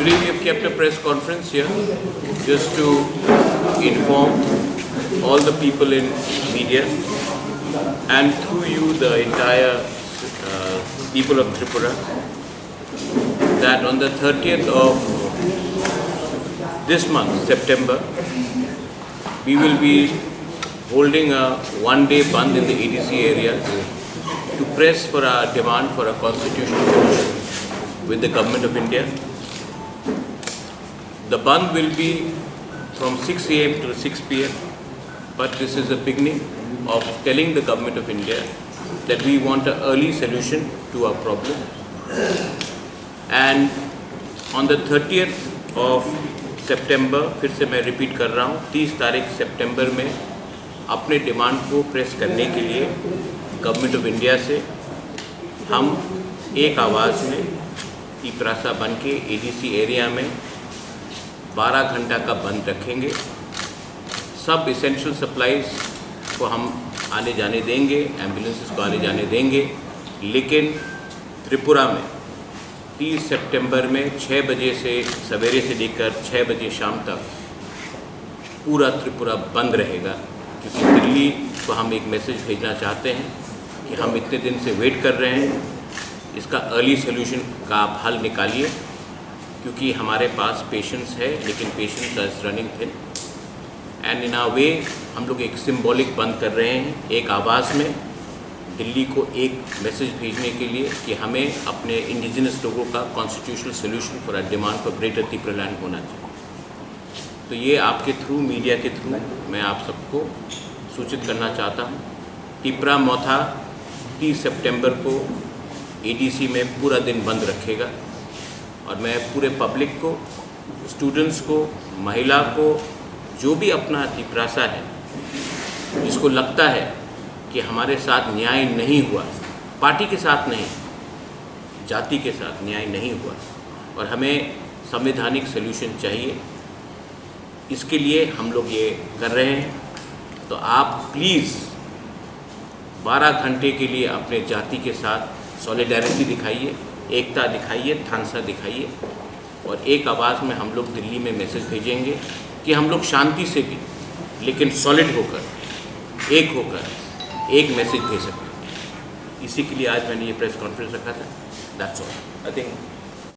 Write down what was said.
Today we have kept a press conference here just to inform all the people in media and through you the entire people of Tripura that on the 30th of this month, September, we will be holding a one-day bandh in the EDC areas to press for our demand for a constitutional solution with the Government of India. The bandh will be from 6 AM to 6 PM, but this is a beginning of telling the Government of India that we want an early solution to our problem. And on the 30th of September, फिर से मैं repeat कर रहा हूँ, 30 तारीख सितंबर में अपने demand को प्रेस करने के लिए गवर्नमेंट ऑफ इंडिया से हम एक आवाज़ में टिपरासा बन के एडीसी एरिया में 12 घंटा का बंद रखेंगे। सब इसेंशियल सप्लाईज को हम आने जाने देंगे, एम्बुलेंसेस को आने जाने देंगे, लेकिन त्रिपुरा में 30 सितंबर में 6 बजे से सवेरे से लेकर 6 बजे शाम तक पूरा त्रिपुरा बंद रहेगा, क्योंकि दिल्ली को हम एक मैसेज भेजना चाहते हैं कि हम इतने दिन से वेट कर रहे हैं, इसका अर्ली सोल्यूशन का आप हल निकालिए, क्योंकि हमारे पास पेशेंट्स है लेकिन patients are running thin and in a way हम लोग एक सिंबॉलिक बंद कर रहे हैं, एक आवाज़ में दिल्ली को एक मैसेज भेजने के लिए कि हमें अपने इंडिजिनस लोगों का constitutional solution for a demand for greater Tripura land होना चाहिए। तो ये आपके थ्रू, मीडिया के थ्रू मैं आप सबको सूचित करना चाहता हूँ। टिपरा मोथा 30 सितंबर को एडीसी में पूरा दिन बंद रखेगा और मैं पूरे पब्लिक को, स्टूडेंट्स को, महिला को, जो भी अपना टिपरासा है, जिसको लगता है कि हमारे साथ न्याय नहीं हुआ, पार्टी के साथ नहीं, जाति के साथ न्याय नहीं हुआ और हमें संवैधानिक सल्यूशन चाहिए, इसके लिए हम लोग ये कर रहे हैं। तो आप प्लीज़ 12 घंटे के लिए अपने जाति के साथ सॉलिडारिटी दिखाइए, एकता दिखाइए, ठानसा दिखाइए और एक आवाज़ में हम लोग दिल्ली में मैसेज भेजेंगे कि हम लोग शांति से भी लेकिन सॉलिड होकर, एक होकर एक मैसेज भेज सकते हैं। इसी के लिए आज मैंने ये प्रेस कॉन्फ्रेंस रखा था। That's all. I think